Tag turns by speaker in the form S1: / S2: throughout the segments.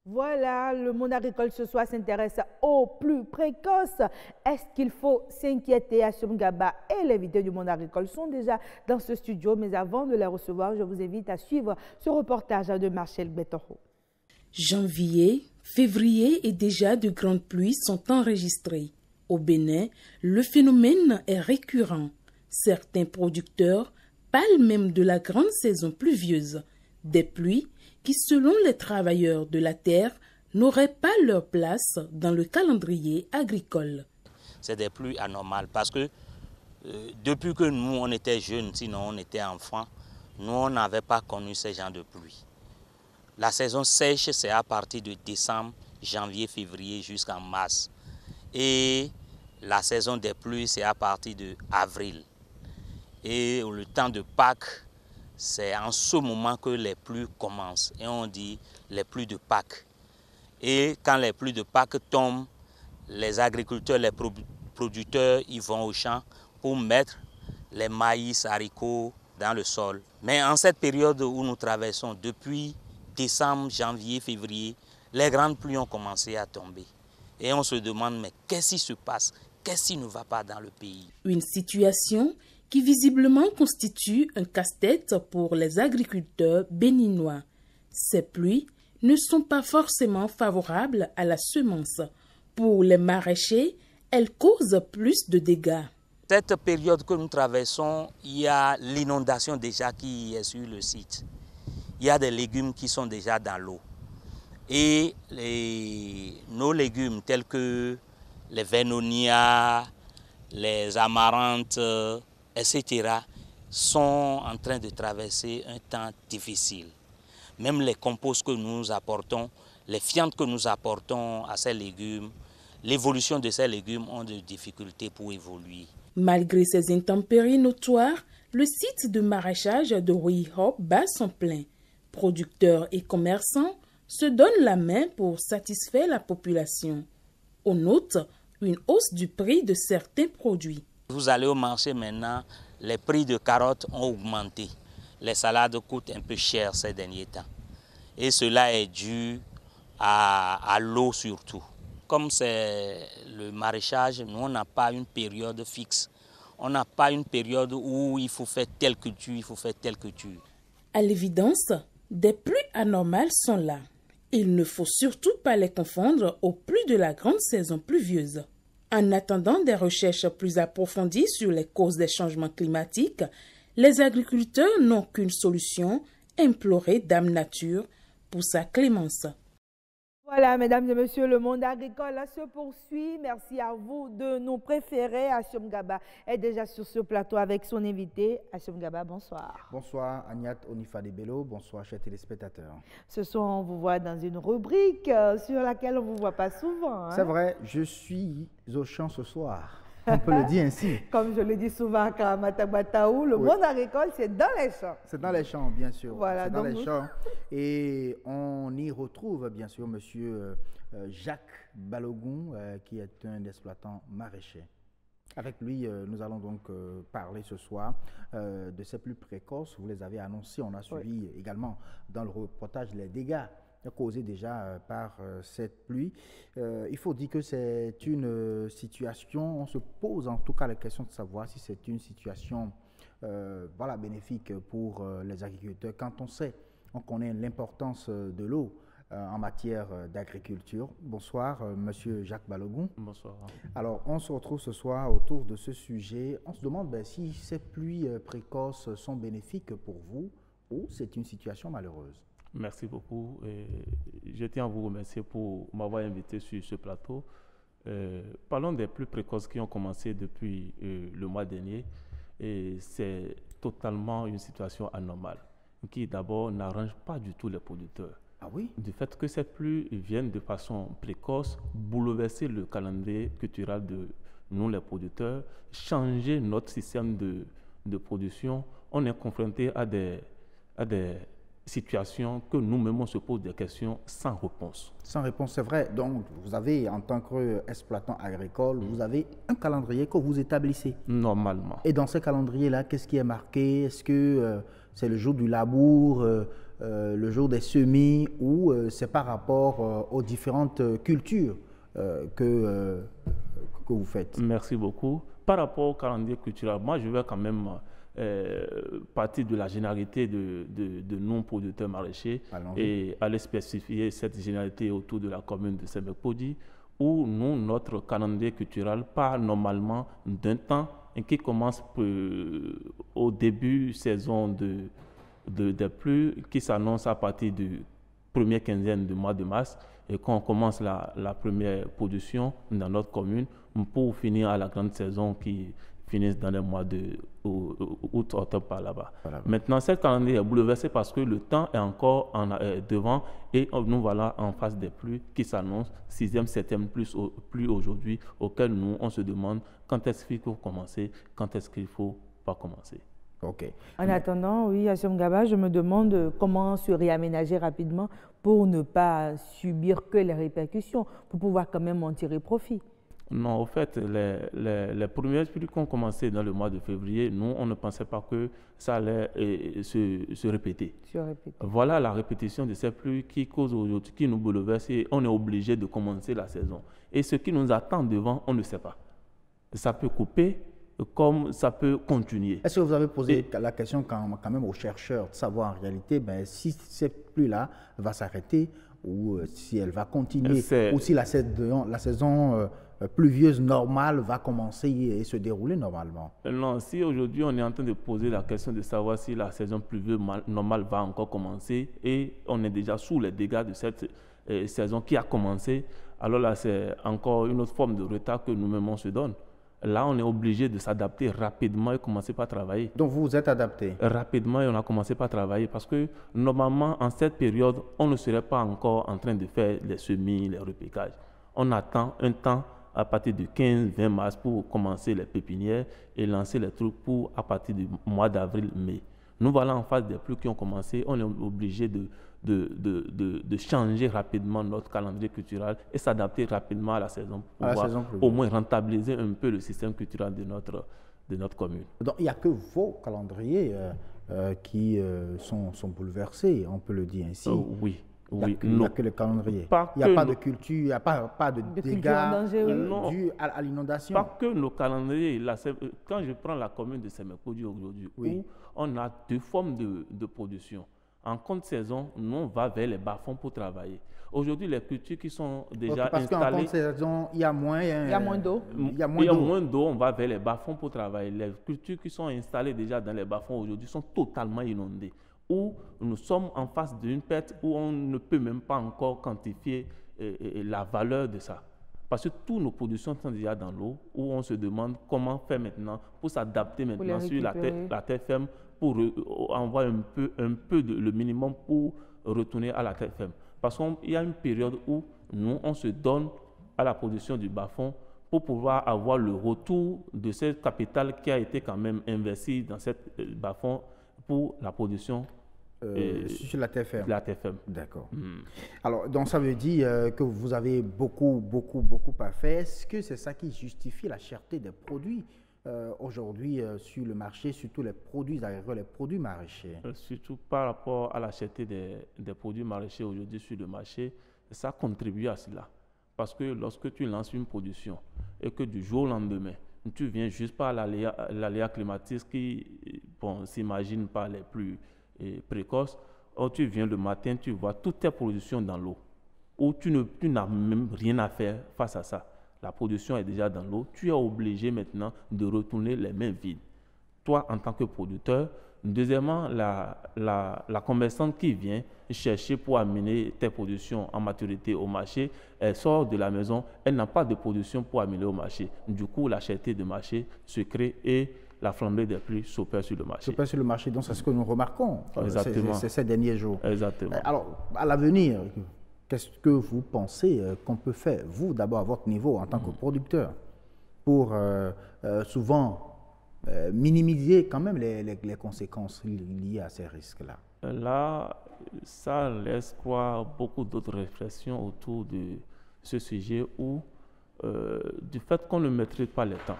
S1: Voilà, le monde agricole ce soir s'intéresse aux plus précoces. Est-ce qu'il faut s'inquiéter? Assum Gaba et les invités du monde agricole sont déjà dans ce studio, mais avant de les recevoir, je vous invite à suivre ce reportage de Marcel Betoro.
S2: Janvier, février et déjà de grandes pluies sont enregistrées. Au Bénin, le phénomène est récurrent. Certains producteurs parlent même de la grande saison pluvieuse, des pluies qui, selon les travailleurs de la terre, n'auraient pas leur place dans le calendrier agricole.
S3: C'est des pluies anormales parce que depuis que nous, on était jeunes, sinon on était enfants, nous, on n'avait pas connu ce genre de pluie. La saison sèche, c'est à partir de décembre, janvier, février jusqu'en mars. Et la saison des pluies, c'est à partir d'avril. Et le temps de Pâques, c'est en ce moment que les pluies commencent. Et on dit les pluies de Pâques. Et quand les pluies de Pâques tombent, les agriculteurs, les producteurs, ils vont au champ pour mettre les maïs, haricots dans le sol. Mais en cette période où nous traversons, depuis décembre, janvier, février, les grandes pluies ont commencé à tomber. Et on se demande, mais qu'est-ce qui se passe? Qu'est-ce qui ne va pas dans le pays?
S2: Une situation qui visiblement constitue un casse-tête pour les agriculteurs béninois. Ces pluies ne sont pas forcément favorables à la semence. Pour les maraîchers, elles causent plus de dégâts.
S3: Cette période que nous traversons, il y a l'inondation déjà qui est sur le site. Il y a des légumes qui sont déjà dans l'eau. Et nos légumes tels que les vénonias, les amarantes, etc., sont en train de traverser un temps difficile. Même les composts que nous apportons, les fientes que nous apportons à ces légumes, l'évolution de ces légumes ont des difficultés pour évoluer.
S2: Malgré ces intempéries notoires, le site de maraîchage de Rouihop bat son plein. Producteurs et commerçants se donnent la main pour satisfaire la population. On note une hausse du prix de certains produits.
S3: Vous allez au marché maintenant, les prix de carottes ont augmenté. Les salades coûtent un peu cher ces derniers temps. Et cela est dû à l'eau surtout. Comme c'est le maraîchage, nous on n'a pas une période fixe. On n'a pas une période où il faut faire telle culture, il faut faire telle culture.
S2: À l'évidence, des pluies anormales sont là. Il ne faut surtout pas les confondre aux pluies de la grande saison pluvieuse. En attendant des recherches plus approfondies sur les causes des changements climatiques, les agriculteurs n'ont qu'une solution, implorer Dame Nature pour sa clémence.
S1: Voilà, mesdames et messieurs, le monde agricole se poursuit. Merci à vous de nous préférer. Assum Gaba est déjà sur ce plateau avec son invité. Assum Gaba, bonsoir.
S4: Bonsoir Agnat Onifadebello, bonsoir chers téléspectateurs.
S1: Ce soir, on vous voit dans une rubrique sur laquelle on ne vous voit pas souvent. Hein?
S4: C'est vrai, je suis au champ ce soir. On peut le dire ainsi.
S1: Comme je le dis souvent à Karamatagbatao, le monde agricole, c'est dans les champs.
S4: C'est dans les champs, bien sûr.
S1: Voilà,
S4: c'est dans les champs. Et on y retrouve, bien sûr, monsieur Jacques Balogun, qui est un exploitant maraîcher. Avec lui, nous allons donc parler ce soir de ces pluies précoces. Vous les avez annoncés. On a suivi également dans le reportage les dégâts causés déjà par cette pluie. Il faut dire que c'est une situation, on se pose en tout cas la question de savoir si c'est une situation bénéfique pour les agriculteurs. Quand on connaît l'importance de l'eau en matière d'agriculture. Bonsoir, monsieur Jacques Balogun.
S5: Bonsoir.
S4: Alors, on se retrouve ce soir autour de ce sujet. On se demande si ces pluies précoces sont bénéfiques pour vous ou c'est une situation malheureuse.
S5: Merci beaucoup. Je tiens à vous remercier pour m'avoir invité sur ce plateau. Parlons des pluies précoces qui ont commencé depuis le mois dernier. C'est totalement une situation anormale qui d'abord n'arrange pas du tout les producteurs.
S4: Ah oui?
S5: Du fait que ces pluies viennent de façon précoce, bouleverser le calendrier culturel de nous les producteurs, changer notre système de production, on est confronté à des situations que nous-mêmes on se pose des questions sans réponse.
S4: Sans réponse, c'est vrai. Donc, vous avez, en tant qu'exploitant agricole, vous avez un calendrier que vous établissez.
S5: Normalement.
S4: Et dans ce calendrier-là, qu'est-ce qui est marqué? Est-ce que c'est le jour du labour? le jour des semis ou c'est par rapport aux différentes cultures que vous faites?
S5: Merci beaucoup. Par rapport au calendrier culturel, moi, je vais quand même partir de la généralité de non-producteurs maraîchers et aller spécifier cette généralité autour de la commune de Semekpodi, où nous, notre calendrier culturel part normalement d'un temps qui commence au début saison des pluies, qui s'annonce à partir du première quinzaine du mois de mars, et quand on commence la première production dans notre commune, pour finir à la grande saison qui finissent dans les mois de août, octobre par là-bas. Voilà. Maintenant, ce calendrier est bouleversé parce que le temps est encore devant et nous voilà en face des pluies qui s'annoncent, 6e, 7e pluie aujourd'hui, auxquelles nous, on se demande quand est-ce qu'il faut commencer, quand est-ce qu'il ne faut pas commencer.
S4: Okay.
S1: En attendant, oui, Hachem Gaba, je me demande comment se réaménager rapidement pour ne pas subir que les répercussions, pour pouvoir quand même en tirer profit.
S5: Non, au fait, les premières pluies qui ont commencé dans le mois de février, nous, on ne pensait pas que ça allait se répéter. Voilà la répétition de ces pluies qui cause aujourd'hui, qui nous bouleverse et on est obligé de commencer la saison. Et ce qui nous attend devant, on ne sait pas. Ça peut couper comme ça peut continuer.
S4: Est-ce que vous avez posé la question quand même aux chercheurs de savoir en réalité si cette pluie-là va s'arrêter ou si elle va continuer ou si la saison pluvieuse normale va commencer et se dérouler normalement?
S5: Non, si aujourd'hui on est en train de poser la question de savoir si la saison pluvieuse normale va encore commencer et on est déjà sous les dégâts de cette saison qui a commencé, alors là c'est encore une autre forme de retard que nous-mêmes on se donne. Là, on est obligé de s'adapter rapidement et commencer par travailler.
S4: Donc, vous vous êtes adapté?
S5: Rapidement, et on a commencé par travailler parce que normalement, en cette période, on ne serait pas encore en train de faire les semis, les repiquages. On attend un temps à partir du 15-20 mars pour commencer les pépinières et lancer les trucs à partir du mois d'avril-mai. Nous voilà en phase des pluies qui ont commencé. On est obligé de changer rapidement notre calendrier culturel et s'adapter rapidement à la saison pour pouvoir au moins rentabiliser un peu le système culturel de notre commune.
S4: Donc, il n'y a que vos calendriers qui sont bouleversés, on peut le dire ainsi.
S5: Oui.
S4: Il n'y a que le calendrier. Il n'y a pas de culture, il n'y a pas de dégâts dus à l'inondation.
S5: Pas que nos calendriers. Quand je prends la commune de Semekpodi aujourd'hui, où on a deux formes de production. En contre-saison, nous, on va vers les bas-fonds pour travailler. Aujourd'hui, les cultures qui sont déjà installées...
S4: Parce qu'en contre-saison, il y a moins
S1: d'eau.
S5: Il y a moins d'eau, on va vers les bas-fonds pour travailler. Les cultures qui sont installées déjà dans les bas-fonds aujourd'hui sont totalement inondées. Où nous sommes en face d'une perte où on ne peut même pas encore quantifier la valeur de ça. Parce que toutes nos productions sont déjà dans l'eau, où on se demande comment faire maintenant pour s'adapter maintenant sur la terre ferme, pour envoyer un peu le minimum pour retourner à la terre ferme. Parce qu'il y a une période où nous, on se donne à la production du bas-fond pour pouvoir avoir le retour de ce capital qui a été quand même investi dans cette bas-fond pour la production
S4: sur la terre ferme. D'accord. Alors, donc ça veut dire que vous avez beaucoup à faire. Est-ce que c'est ça qui justifie la cherté des produits aujourd'hui sur le marché, surtout les produits agricoles, les produits maraîchers?
S5: Surtout par rapport à la cherté des produits maraîchers aujourd'hui sur le marché, ça contribue à cela. Parce que lorsque tu lances une production et que du jour au lendemain, tu viens juste par l'aléa climatique qui s'imagine pas les plus précoces, or tu viens le matin, tu vois toutes tes productions dans l'eau, où tu n'as même rien à faire face à ça. La production est déjà dans l'eau, tu es obligé maintenant de retourner les mains vides. Toi, en tant que producteur. Deuxièmement, la commerçante qui vient chercher pour amener tes productions en maturité au marché, elle sort de la maison, elle n'a pas de production pour amener au marché. Du coup, la cherté de marché se crée et la flambée des prix s'opère sur le marché.
S4: S'opère sur le marché, donc c'est ce que nous remarquons ces derniers jours.
S5: Exactement.
S4: Alors, à l'avenir, qu'est-ce que vous pensez qu'on peut faire, vous d'abord à votre niveau en tant que producteur, pour souvent minimiser quand même les conséquences liées à ces risques-là?
S5: Là, ça laisse croire beaucoup d'autres réflexions autour de ce sujet où, du fait qu'on ne maîtrise pas les temps,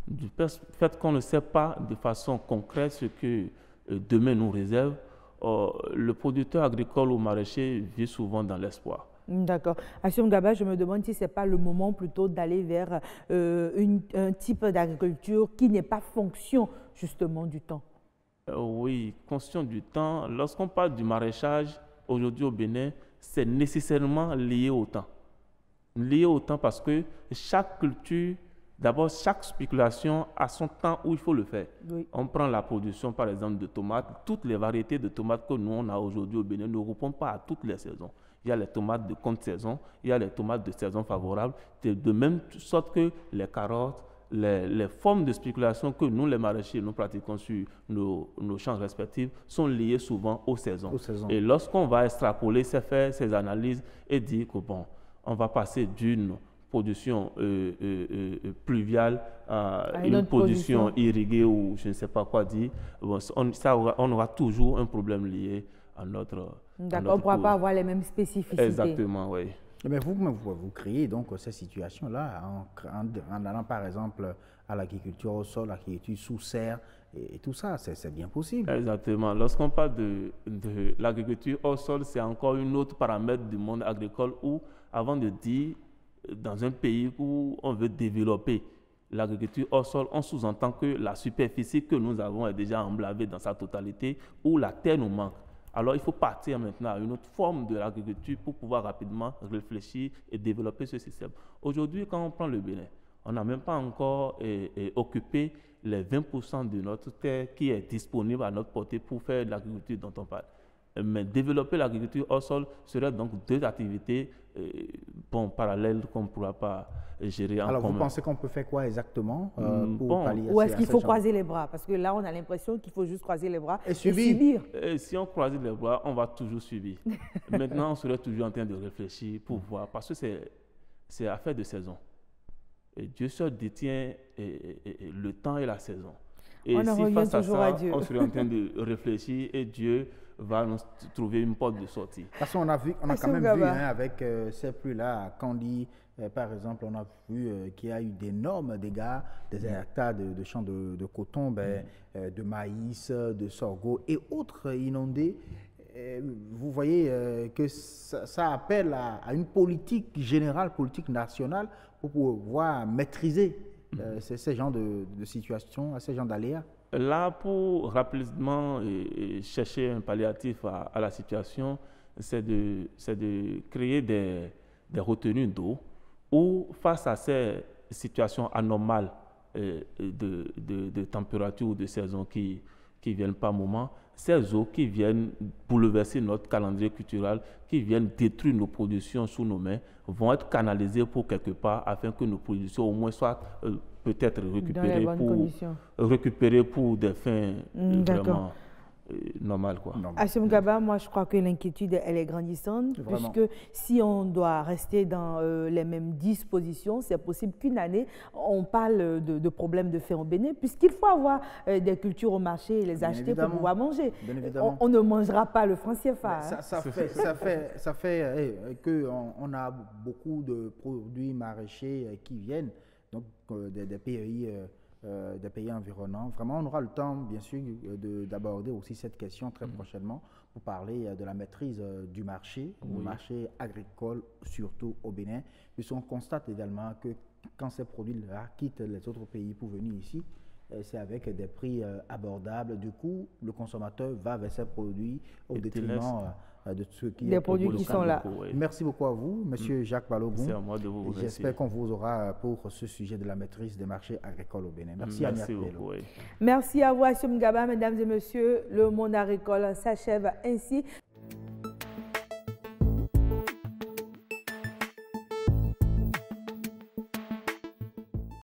S5: du fait qu'on ne sait pas de façon concrète ce que demain nous réserve, le producteur agricole ou maraîcher vit souvent dans l'espoir.
S1: D'accord. Assome Gaba, je me demande si ce n'est pas le moment plutôt d'aller vers un type d'agriculture qui n'est pas fonction justement du temps.
S5: Oui, fonction du temps. Lorsqu'on parle du maraîchage, aujourd'hui au Bénin, c'est nécessairement lié au temps. Lié au temps parce que chaque culture, d'abord chaque spéculation a son temps où il faut le faire.
S1: Oui.
S5: On prend la production par exemple de tomates. Toutes les variétés de tomates que nous on a aujourd'hui au Bénin ne répondent pas à toutes les saisons. Il y a les tomates de contre-saison, il y a les tomates de saison favorable, de même sorte que les carottes, les formes de spéculation que nous, les maraîchers, nous pratiquons sur nos champs respectifs sont liées souvent aux saisons. Et lorsqu'on va extrapoler, c'est faire ces analyses et dire que bon, on va passer d'une production pluviale à une production irriguée ou je ne sais pas quoi dire, bon, on aura toujours un problème lié à notre...
S1: D'accord, on ne pourra pas avoir les mêmes spécificités.
S5: Exactement, oui.
S4: Mais vous créez donc ces situations-là en allant par exemple à l'agriculture au sol, l'agriculture sous serre et tout ça, c'est bien possible.
S5: Exactement. Lorsqu'on parle de l'agriculture au sol, c'est encore une autre paramètre du monde agricole où, avant de dire, dans un pays où on veut développer l'agriculture au sol, on sous-entend que la superficie que nous avons est déjà emblavée dans sa totalité, où la terre nous manque. Alors, il faut partir maintenant à une autre forme de l'agriculture pour pouvoir rapidement réfléchir et développer ce système. Aujourd'hui, quand on prend le Bénin, on n'a même pas encore occupé les 20% de notre terre qui est disponible à notre portée pour faire l'agriculture dont on parle. Mais développer l'agriculture au sol serait donc deux activités parallèles qu'on ne pourra pas gérer en commun.
S4: Alors, vous pensez qu'on peut faire quoi exactement pour pallier
S1: ou est-ce qu'il faut croiser les bras? Parce que là, on a l'impression qu'il faut juste croiser les bras et subir.
S5: Si on croise les bras, on va toujours subir. Maintenant, on serait toujours en train de réfléchir pour voir, parce que c'est affaire de saison. Et Dieu seul détient le temps et la saison. Et si face à ça, on serait en train de réfléchir et Dieu va nous trouver une porte de sortie.
S4: Parce qu'on a quand même vu avec ces pluies-là, à Kandy, par exemple, on a vu qu'il y a eu d'énormes dégâts, des hectares de champs de coton, de maïs, de sorgho et autres inondés. Vous voyez que ça appelle à une politique générale, politique nationale, pour pouvoir maîtriser ces genres de situations, ces genres d'aléas.
S5: Là, pour rapidement chercher un palliatif à la situation, c'est de créer des retenues d'eau où, face à ces situations anormales de température ou de saison qui viennent par moment, ces eaux qui viennent bouleverser notre calendrier culturel, qui viennent détruire nos productions sous nos mains, vont être canalisées pour quelque part afin que nos productions au moins soient peut-être récupérées pour des fins vraiment normales.
S1: Assome Gaba, moi je crois que l'inquiétude elle est grandissante, vraiment. Puisque si on doit rester dans les mêmes dispositions, c'est possible qu'une année on parle de problèmes de faim au Bénin, puisqu'il faut avoir des cultures au marché et les acheter pour pouvoir manger. On ne mangera pas le franc CFA.
S4: Ça fait qu'on a beaucoup de produits maraîchers qui viennent donc des pays environnants. Vraiment, on aura le temps, bien sûr, d'aborder aussi cette question très prochainement pour parler de la maîtrise du marché agricole, surtout au Bénin. Puisqu'on constate également que quand ces produits-là quittent les autres pays pour venir ici, c'est avec des prix abordables. Du coup, le consommateur va vers ces produits au détriment de ceux qui
S1: des produits qui sont là.
S4: Merci beaucoup à vous, Monsieur Jacques Balogun.
S5: C'est à moi de vous remercier.
S4: J'espère qu'on vous aura pour ce sujet de la maîtrise des marchés agricoles au Bénin. Merci
S5: beaucoup.
S1: Merci à vous, Assome Gaba, mesdames et messieurs. Le monde agricole s'achève ainsi.